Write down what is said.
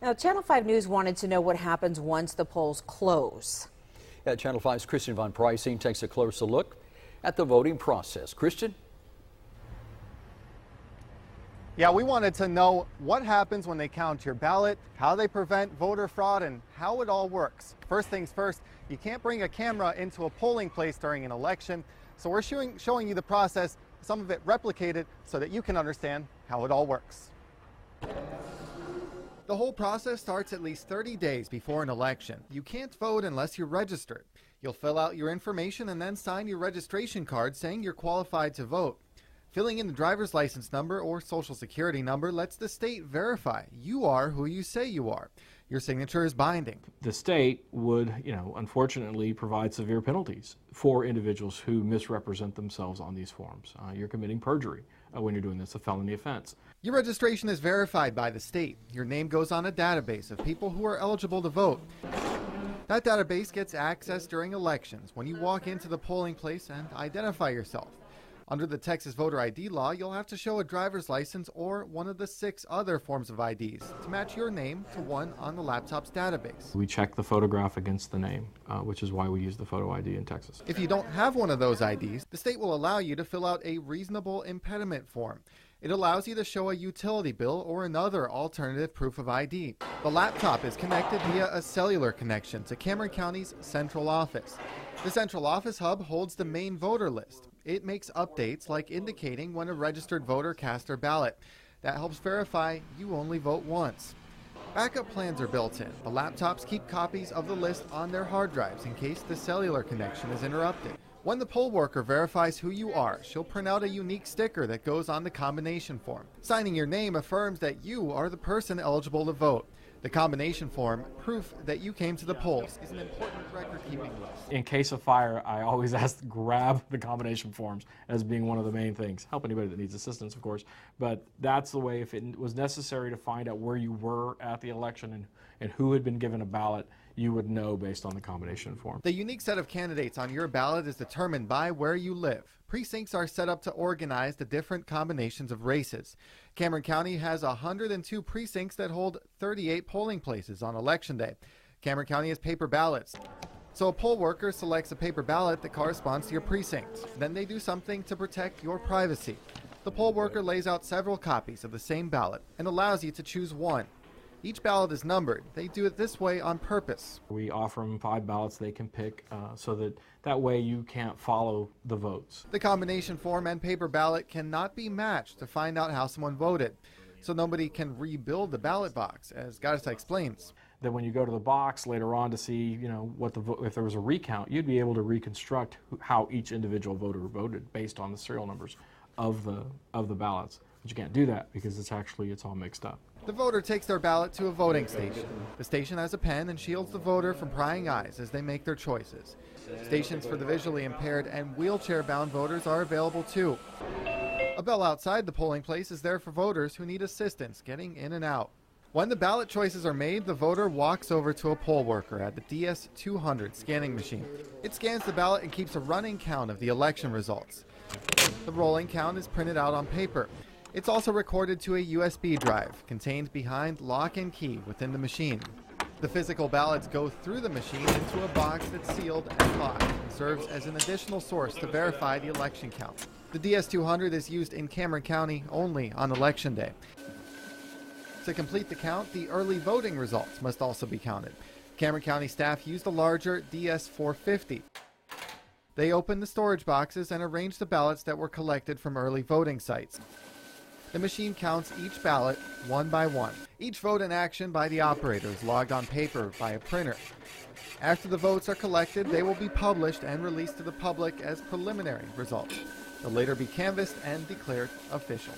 Now, Channel 5 News wanted to know what happens once the polls close. Yeah, Channel 5's Christian von Preysing takes a closer look at the voting process. Christian? Yeah, we wanted to know what happens when they count your ballot, how they prevent voter fraud, and how it all works. First things first, you can't bring a camera into a polling place during an election, so we're showing you the process, some of it replicated, so that you can understand how it all works. The whole process starts at least 30 days before an election. You can't vote unless you're registered. You'll fill out your information and then sign your registration card saying you're qualified to vote. Filling in the driver's license number or social security number lets the state verify you are who you say you are. Your signature is binding. The state would, unfortunately provide severe penalties for individuals who misrepresent themselves on these forms. You're committing perjury when you're doing this, a felony offense. Your registration is verified by the state. Your name goes on a database of people who are eligible to vote. That database gets access during elections when you walk into the polling place and identify yourself. Under the Texas voter ID law, you'll have to show a driver's license or one of the 6 other forms of IDs to match your name to one on the laptop's database. We check the photograph against the name, which is why we use the photo ID in Texas. If you don't have one of those IDs, the state will allow you to fill out a reasonable impediment form. It allows you to show a utility bill or another alternative proof of ID. The laptop is connected via a cellular connection to Cameron County's central office. The central office hub holds the main voter list. It makes updates like indicating when a registered voter cast their ballot. That helps verify you only vote once. Backup plans are built in. The laptops keep copies of the list on their hard drives in case the cellular connection is interrupted. When the poll worker verifies who you are, she'll print out a unique sticker that goes on the combination form. Signing your name affirms that you are the person eligible to vote. The combination form, proof that you came to the polls, is an important record-keeping list. In case of fire, I always ask to grab the combination forms as being one of the main things. Help anybody that needs assistance, of course, but that's the way. If it was necessary to find out where you were at the election and who had been given a ballot, you would know based on the combination form. The unique set of candidates on your ballot is determined by where you live. Precincts are set up to organize the different combinations of races. Cameron County has 102 precincts that hold 38 polling places on Election Day. Cameron County has paper ballots. So a poll worker selects a paper ballot that corresponds to your precinct. Then they do something to protect your privacy. The poll worker lays out several copies of the same ballot and allows you to choose one. Each ballot is numbered. They do it this way on purpose. We offer them 5 ballots they can pick so that way you can't follow the votes. The combination form and paper ballot cannot be matched to find out how someone voted. So nobody can rebuild the ballot box, as Gadista explains. Then when you go to the box later on to see, what if there was a recount, you'd be able to reconstruct how each individual voter voted based on the serial numbers of the ballots. But you can't do that because it's all mixed up. The voter takes their ballot to a voting station. The station has a pen and shields the voter from prying eyes as they make their choices. Stations for the visually impaired and wheelchair-bound voters are available too. A bell outside the polling place is there for voters who need assistance getting in and out. When the ballot choices are made, the voter walks over to a poll worker at the DS-200 scanning machine. It scans the ballot and keeps a running count of the election results. The rolling count is printed out on paper. It's also recorded to a USB drive contained behind lock and key within the machine. The physical ballots go through the machine into a box that's sealed and locked and serves as an additional source to verify the election count. The DS-200 is used in Cameron County only on Election Day. To complete the count, the early voting results must also be counted. Cameron County staff use the larger DS-450. They open the storage boxes and arrange the ballots that were collected from early voting sites. The machine counts each ballot one by one. Each vote in action by the operator is logged on paper by a printer. After the votes are collected, they will be published and released to the public as preliminary results. They'll later be canvassed and declared official.